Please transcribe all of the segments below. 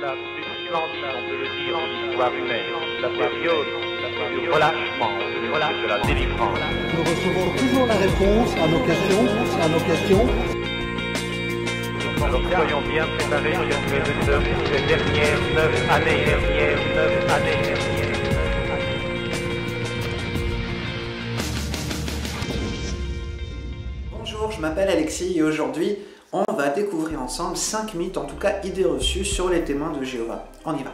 la plus splendide, on peut le dire, de l'histoire humaine, la période du relâchement, de la délivrance. Nous recevons toujours la réponse à nos questions. Alors soyons bien préparés, chers frères et sœurs, pour ces dernières 9 années. Bonjour, je m'appelle Alexis et aujourd'hui, on va découvrir ensemble 5 mythes, en tout cas idées reçues sur les témoins de Jéhovah. On y va.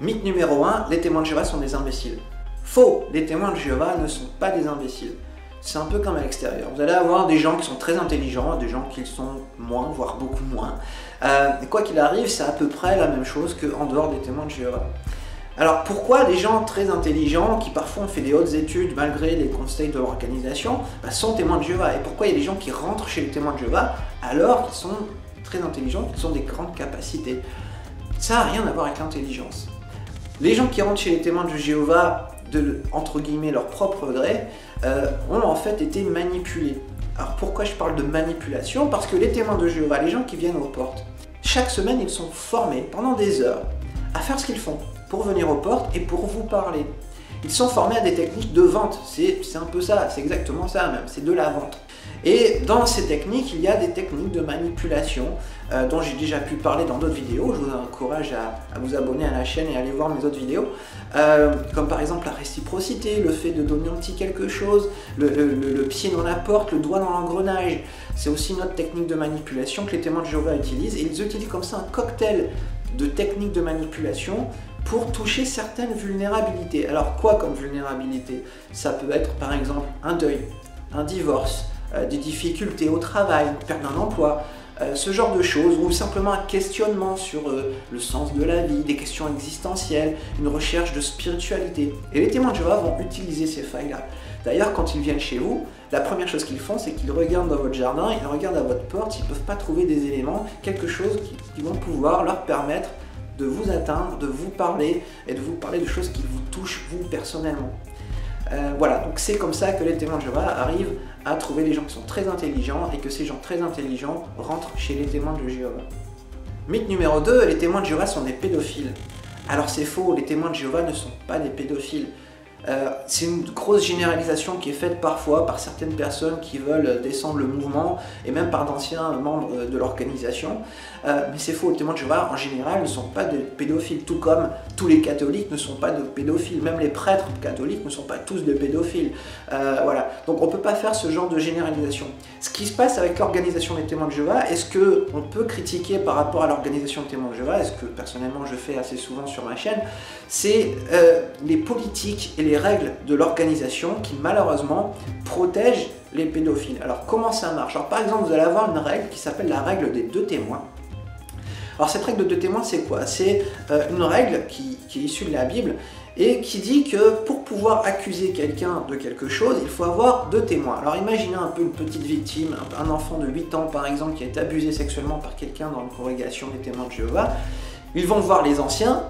Mythe numéro 1, les témoins de Jéhovah sont des imbéciles. Faux, les témoins de Jéhovah ne sont pas des imbéciles. C'est un peu comme à l'extérieur. Vous allez avoir des gens qui sont très intelligents, des gens qui le sont moins, voire beaucoup moins. Et quoi qu'il arrive, c'est à peu près la même chose qu'en dehors des témoins de Jéhovah. Alors pourquoi les gens très intelligents, qui parfois ont fait des hautes études malgré les conseils de l'organisation, sont témoins de Jéhovah? Et pourquoi il y a des gens qui rentrent chez les témoins de Jéhovah alors qu'ils sont très intelligents, qu'ils ont des grandes capacités? Ça n'a rien à voir avec l'intelligence. Les gens qui rentrent chez les témoins de Jéhovah, entre guillemets, leur propre gré, ont en fait été manipulés. Alors pourquoi je parle de manipulation? Parce que les témoins de Jéhovah, les gens qui viennent aux portes, chaque semaine ils sont formés pendant des heures à faire ce qu'ils font pour venir aux portes et pour vous parler. Ils sont formés à des techniques de vente, c'est un peu ça, c'est exactement ça même, c'est de la vente. Et dans ces techniques, il y a des techniques de manipulation dont j'ai déjà pu parler dans d'autres vidéos. Je vous encourage à vous abonner à la chaîne et à aller voir mes autres vidéos. Comme par exemple la réciprocité, le fait de donner un petit quelque chose, le pied dans la porte, le doigt dans l'engrenage. C'est aussi une autre technique de manipulation que les témoins de Jéhovah utilisent. Et ils utilisent comme ça un cocktail de techniques de manipulation pour toucher certaines vulnérabilités. Alors quoi comme vulnérabilité? Ça peut être par exemple un deuil, un divorce, des difficultés au travail, perte d'un emploi, ce genre de choses, ou simplement un questionnement sur le sens de la vie, des questions existentielles, une recherche de spiritualité. Et les témoins de Jéhovah vont utiliser ces failles-là. D'ailleurs, quand ils viennent chez vous, la première chose qu'ils font, c'est qu'ils regardent dans votre jardin, ils regardent à votre porte, ils ne peuvent pas trouver des éléments, quelque chose qui vont pouvoir leur permettre de vous atteindre, de vous parler, et de vous parler de choses qui vous touchent vous personnellement. Voilà, donc c'est comme ça que les témoins de Jéhovah arrivent à trouver des gens qui sont très intelligents et que ces gens très intelligents rentrent chez les témoins de Jéhovah. Mythe numéro 2, les témoins de Jéhovah sont des pédophiles. Alors c'est faux, les témoins de Jéhovah ne sont pas des pédophiles. C'est une grosse généralisation qui est faite parfois par certaines personnes qui veulent descendre le mouvement et même par d'anciens membres de l'organisation. Mais c'est faux, les témoins de Jéhovah en général ne sont pas des pédophiles, tout comme tous les catholiques ne sont pas de pédophiles, même les prêtres catholiques ne sont pas tous des pédophiles. Voilà, donc on ne peut pas faire ce genre de généralisation. Ce qui se passe avec l'organisation des témoins de Jéhovah, est-ce qu'on peut critiquer par rapport à l'organisation des témoins de Jéhovah, est-ce que personnellement je fais assez souvent sur ma chaîne, c'est les politiques et les règles de l'organisation qui malheureusement protègent les pédophiles. Alors comment ça marche? Alors par exemple, vous allez avoir une règle qui s'appelle la règle des 2 témoins. Alors cette règle de 2 témoins, c'est quoi? C'est une règle qui est issue de la Bible et qui dit que pour pouvoir accuser quelqu'un de quelque chose, il faut avoir 2 témoins. Alors imaginez un peu une petite victime, un enfant de 8 ans par exemple qui a été abusé sexuellement par quelqu'un dans une congrégation des témoins de Jéhovah. Ils vont voir les anciens.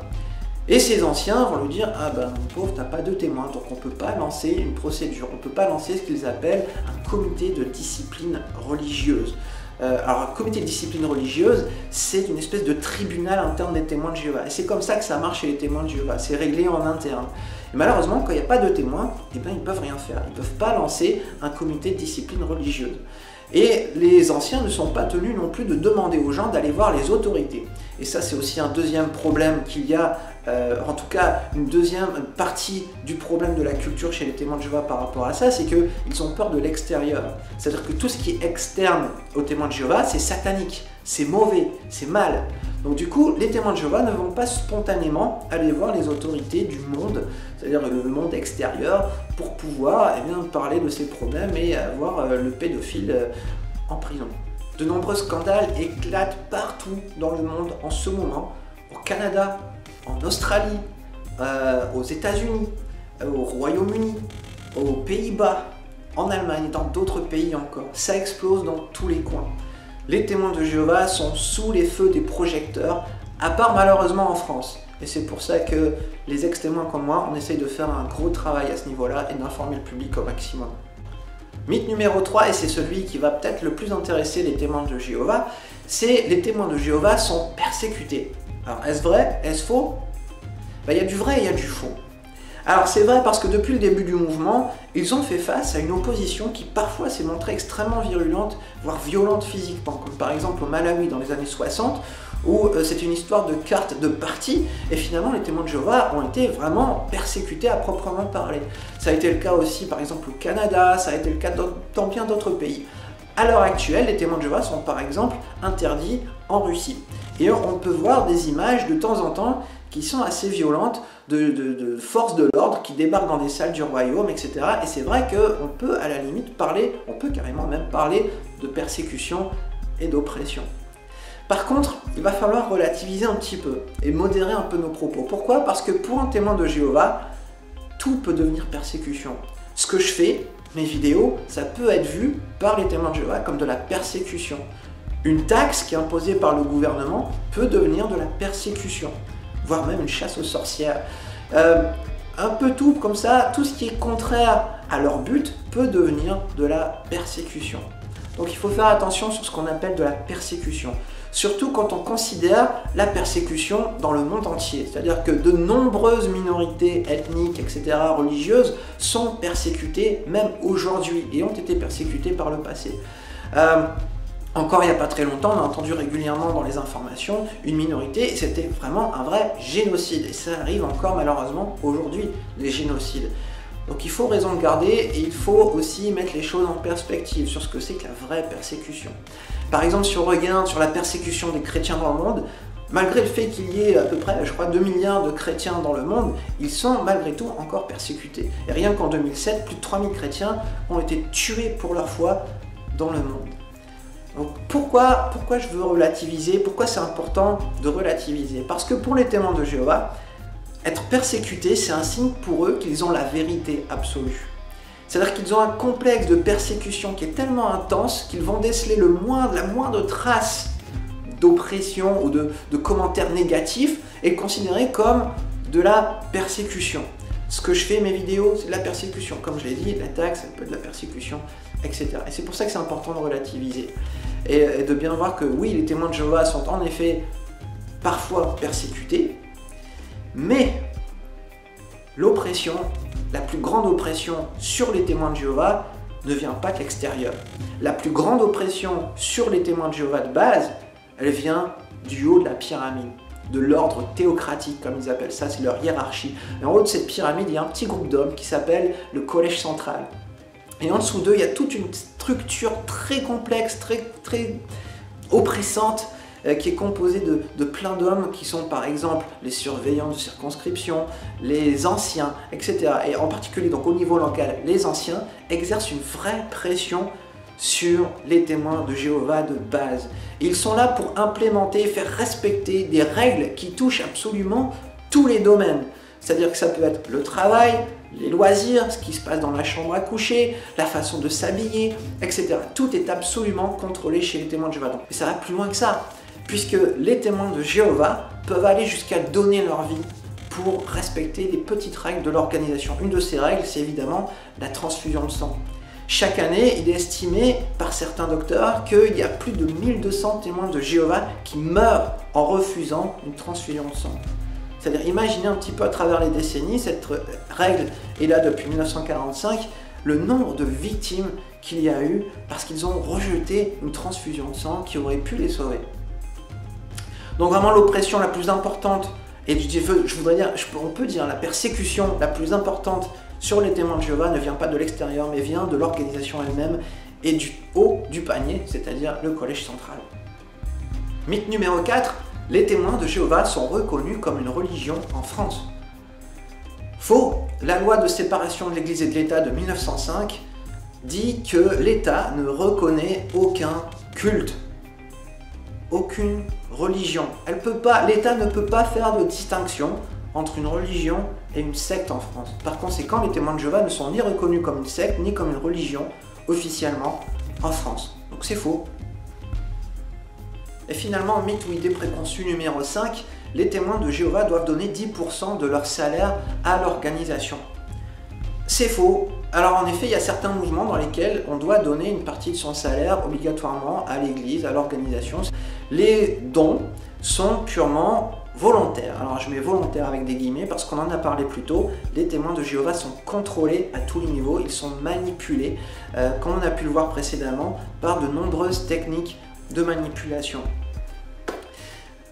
Et ces anciens vont lui dire « Ah ben mon pauvre, t'as pas de témoins, donc on ne peut pas lancer une procédure, on ne peut pas lancer ce qu'ils appellent un comité de discipline religieuse ». Alors un comité de discipline religieuse, c'est une espèce de tribunal interne des témoins de Jéhovah. Et c'est comme ça que ça marche chez les témoins de Jéhovah, c'est réglé en interne. Et malheureusement, quand il n'y a pas de témoins, eh ben, ils ne peuvent rien faire, ils ne peuvent pas lancer un comité de discipline religieuse. Et les anciens ne sont pas tenus non plus de demander aux gens d'aller voir les autorités. Et ça, c'est aussi un deuxième problème qu'il y a, en tout cas une deuxième partie du problème de la culture chez les témoins de Jéhovah par rapport à ça, c'est qu'ils ont peur de l'extérieur. C'est-à-dire que tout ce qui est externe aux témoins de Jéhovah, c'est satanique, c'est mauvais, c'est mal. Donc du coup, les témoins de Jéhovah ne vont pas spontanément aller voir les autorités du monde, c'est-à-dire le monde extérieur, pour pouvoir parler de ces problèmes et avoir le pédophile en prison. De nombreux scandales éclatent partout dans le monde en ce moment, au Canada, en Australie, aux États-Unis, au Royaume-Uni, aux Pays-Bas, en Allemagne et dans d'autres pays encore. Ça explose dans tous les coins. Les témoins de Jéhovah sont sous les feux des projecteurs, à part malheureusement en France. Et c'est pour ça que les ex-témoins comme moi, on essaye de faire un gros travail à ce niveau-là et d'informer le public au maximum. Mythe numéro 3, et c'est celui qui va peut-être le plus intéresser les témoins de Jéhovah, c'est les témoins de Jéhovah sont persécutés. Alors est-ce vrai? Est-ce faux? Il y a du vrai et il y a du faux. Alors c'est vrai parce que depuis le début du mouvement, ils ont fait face à une opposition qui parfois s'est montrée extrêmement virulente, voire violente physiquement, comme par exemple au Malawi dans les années 60, où c'est une histoire de cartes de parti, et finalement les témoins de Jéhovah ont été vraiment persécutés à proprement parler. Ça a été le cas aussi par exemple au Canada, ça a été le cas dans bien d'autres pays. À l'heure actuelle, les témoins de Jéhovah sont par exemple interdits en Russie. Et on peut voir des images de temps en temps qui sont assez violentes de forces de l'ordre qui débarquent dans des salles du royaume, etc. Et c'est vrai qu'on peut à la limite parler, on peut carrément même parler de persécution et d'oppression. Par contre, il va falloir relativiser un petit peu et modérer un peu nos propos. Pourquoi? Parce que pour un témoin de Jéhovah, tout peut devenir persécution. Ce que je fais, mes vidéos, ça peut être vu par les témoins de Jéhovah comme de la persécution. Une taxe qui est imposée par le gouvernement peut devenir de la persécution, voire même une chasse aux sorcières. Un peu tout comme ça, tout ce qui est contraire à leur but peut devenir de la persécution. Donc il faut faire attention sur ce qu'on appelle de la persécution. Surtout quand on considère la persécution dans le monde entier. C'est-à-dire que de nombreuses minorités ethniques, etc., religieuses, sont persécutées même aujourd'hui et ont été persécutées par le passé. Encore il n'y a pas très longtemps, on a entendu régulièrement dans les informations une minorité, et c'était vraiment un vrai génocide. Et ça arrive encore malheureusement aujourd'hui, les génocides. Donc il faut raison de garder et il faut aussi mettre les choses en perspective sur ce que c'est que la vraie persécution. Par exemple, si on regarde sur la persécution des chrétiens dans le monde, malgré le fait qu'il y ait à peu près, je crois, 2 milliards de chrétiens dans le monde, ils sont malgré tout encore persécutés. Et rien qu'en 2007, plus de 3000 chrétiens ont été tués pour leur foi dans le monde. Donc pourquoi je veux relativiser? Pourquoi c'est important de relativiser? Parce que pour les témoins de Jéhovah, être persécutés, c'est un signe pour eux qu'ils ont la vérité absolue. C'est-à-dire qu'ils ont un complexe de persécution qui est tellement intense qu'ils vont déceler la moindre trace d'oppression ou de commentaires négatifs et le considérer comme de la persécution. Ce que je fais, mes vidéos, c'est de la persécution. Comme je l'ai dit, la taxe, ça peut être de la persécution, etc. Et c'est pour ça que c'est important de relativiser. Et de bien voir que oui, les témoins de Jéhovah sont en effet parfois persécutés, mais l'oppression, la plus grande oppression sur les témoins de Jéhovah ne vient pas de l'extérieur. La plus grande oppression sur les témoins de Jéhovah de base, elle vient du haut de la pyramide, de l'ordre théocratique, comme ils appellent ça, c'est leur hiérarchie. Et en haut de cette pyramide, il y a un petit groupe d'hommes qui s'appelle le collège central. Et en dessous d'eux, il y a toute une structure très complexe, très oppressante, qui est composée de plein d'hommes qui sont par exemple les surveillants de circonscription, les anciens, etc. Et en particulier donc au niveau local, les anciens exercent une vraie pression sur les témoins de Jéhovah de base. Ils sont là pour implémenter, faire respecter des règles qui touchent absolument tous les domaines. C'est-à-dire que ça peut être le travail, les loisirs, ce qui se passe dans la chambre à coucher, la façon de s'habiller, etc. Tout est absolument contrôlé chez les témoins de Jéhovah. Et ça va plus loin que ça, puisque les témoins de Jéhovah peuvent aller jusqu'à donner leur vie pour respecter les petites règles de l'organisation. Une de ces règles, c'est évidemment la transfusion de sang. Chaque année, il est estimé par certains docteurs qu'il y a plus de 1200 témoins de Jéhovah qui meurent en refusant une transfusion de sang. C'est-à-dire, imaginez un petit peu à travers les décennies, cette règle est là depuis 1945, le nombre de victimes qu'il y a eu parce qu'ils ont rejeté une transfusion de sang qui aurait pu les sauver. Donc vraiment l'oppression la plus importante, et je voudrais dire, on peut dire la persécution la plus importante sur les témoins de Jéhovah ne vient pas de l'extérieur, mais vient de l'organisation elle-même et du haut du panier, c'est-à-dire le collège central. Mythe numéro 4, les témoins de Jéhovah sont reconnus comme une religion en France. Faux! La loi de séparation de l'Église et de l'État de 1905 dit que l'État ne reconnaît aucun culte, aucune religion. L'État ne peut pas faire de distinction entre une religion et une secte en France. Par conséquent, les témoins de Jéhovah ne sont ni reconnus comme une secte, ni comme une religion officiellement en France. Donc c'est faux. Et finalement, mythe ou idée préconçue numéro 5, les témoins de Jéhovah doivent donner 10% de leur salaire à l'organisation. C'est faux. Alors en effet, il y a certains mouvements dans lesquels on doit donner une partie de son salaire obligatoirement à l'église, à l'organisation. Les dons sont purement volontaires. Alors je mets volontaires avec des guillemets parce qu'on en a parlé plus tôt, les témoins de Jéhovah sont contrôlés à tous les niveaux, ils sont manipulés, comme on a pu le voir précédemment, par de nombreuses techniques de manipulation.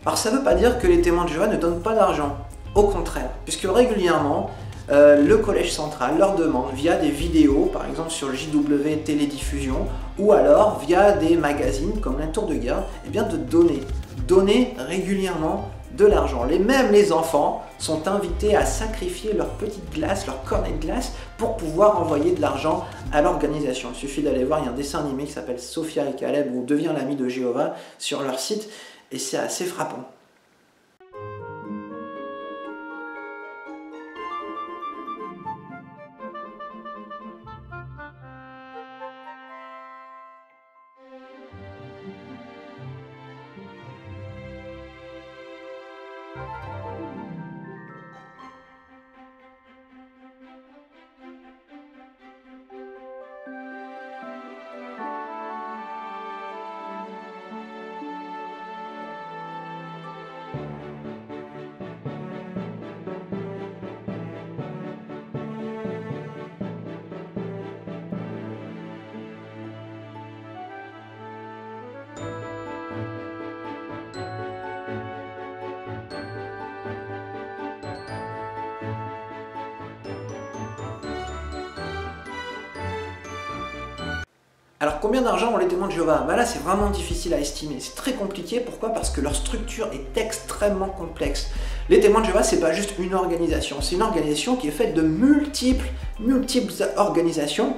Alors ça ne veut pas dire que les témoins de Jéhovah ne donnent pas d'argent, au contraire, puisque régulièrement, le Collège central leur demande via des vidéos, par exemple sur le JW Télédiffusion, ou alors via des magazines comme La Tour de Garde, eh bien de donner régulièrement de l'argent. Même les enfants sont invités à sacrifier leur petite glace, leur cornet de glace, pour pouvoir envoyer de l'argent à l'organisation. Il suffit d'aller voir, il y a un dessin animé qui s'appelle Sophia et Caleb, ou Deviens l'ami de Jéhovah, sur leur site, et c'est assez frappant. Alors combien d'argent ont les témoins de Jéhovah? Là c'est vraiment difficile à estimer, c'est très compliqué. Pourquoi? Parce que leur structure est extrêmement complexe. Les témoins de Jéhovah, c'est pas juste une organisation, c'est une organisation qui est faite de multiples organisations,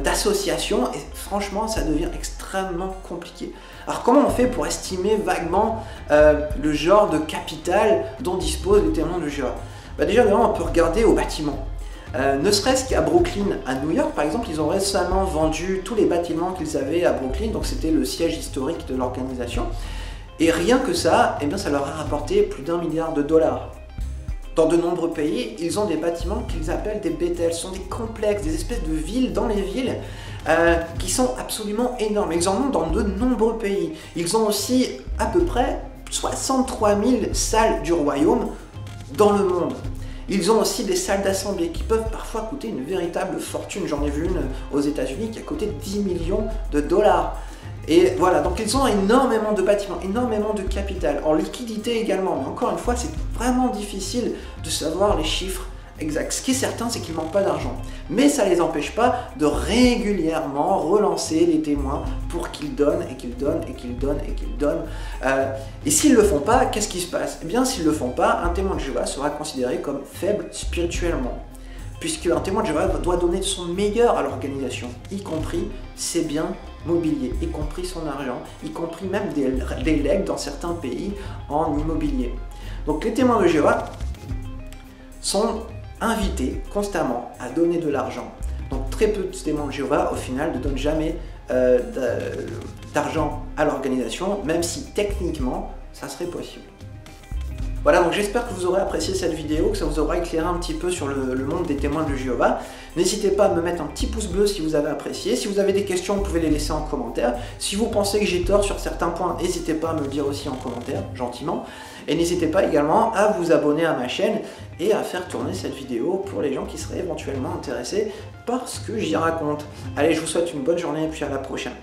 d'associations, et franchement ça devient extrêmement compliqué. Alors comment on fait pour estimer vaguement le genre de capital dont disposent les témoins de Jéhovah? Déjà on peut regarder au bâtiment. Ne serait-ce qu'à Brooklyn, à New York par exemple, ils ont récemment vendu tous les bâtiments qu'ils avaient à Brooklyn, donc c'était le siège historique de l'organisation, et rien que ça, eh bien, ça leur a rapporté plus d'1 milliard de dollars. Dans de nombreux pays, ils ont des bâtiments qu'ils appellent des Bethel, ce sont des complexes, des espèces de villes dans les villes qui sont absolument énormes. Ils en ont dans de nombreux pays. Ils ont aussi à peu près 63 000 salles du royaume dans le monde. Ils ont aussi des salles d'assemblée qui peuvent parfois coûter une véritable fortune. J'en ai vu une aux États-Unis qui a coûté 10 millions de dollars. Et voilà, donc ils ont énormément de bâtiments, énormément de capital, en liquidité également. Mais encore une fois, c'est vraiment difficile de savoir les chiffres exacts. Ce qui est certain, c'est qu'ils ne manquent pas d'argent. Mais ça ne les empêche pas de régulièrement relancer les témoins pour qu'ils donnent et qu'ils donnent et qu'ils donnent et qu'ils donnent. Et s'ils ne le font pas, qu'est-ce qui se passe? Eh bien, s'ils ne le font pas, un témoin de Jéhovah sera considéré comme faible spirituellement. Puisqu'un témoin de Jéhovah doit donner de son meilleur à l'organisation, y compris ses biens mobiliers, y compris son argent, y compris même des legs dans certains pays en immobilier. Donc les témoins de Jéhovah sont invités constamment à donner de l'argent. Donc très peu de témoins de Jéhovah au final ne donnent jamais d'argent à l'organisation, même si techniquement ça serait possible. Voilà, donc j'espère que vous aurez apprécié cette vidéo, que ça vous aura éclairé un petit peu sur le monde des témoins de Jéhovah. N'hésitez pas à me mettre un petit pouce bleu si vous avez apprécié. Si vous avez des questions, vous pouvez les laisser en commentaire. Si vous pensez que j'ai tort sur certains points, n'hésitez pas à me le dire aussi en commentaire, gentiment. Et n'hésitez pas également à vous abonner à ma chaîne et à faire tourner cette vidéo pour les gens qui seraient éventuellement intéressés par ce que j'y raconte. Allez, je vous souhaite une bonne journée et puis à la prochaine.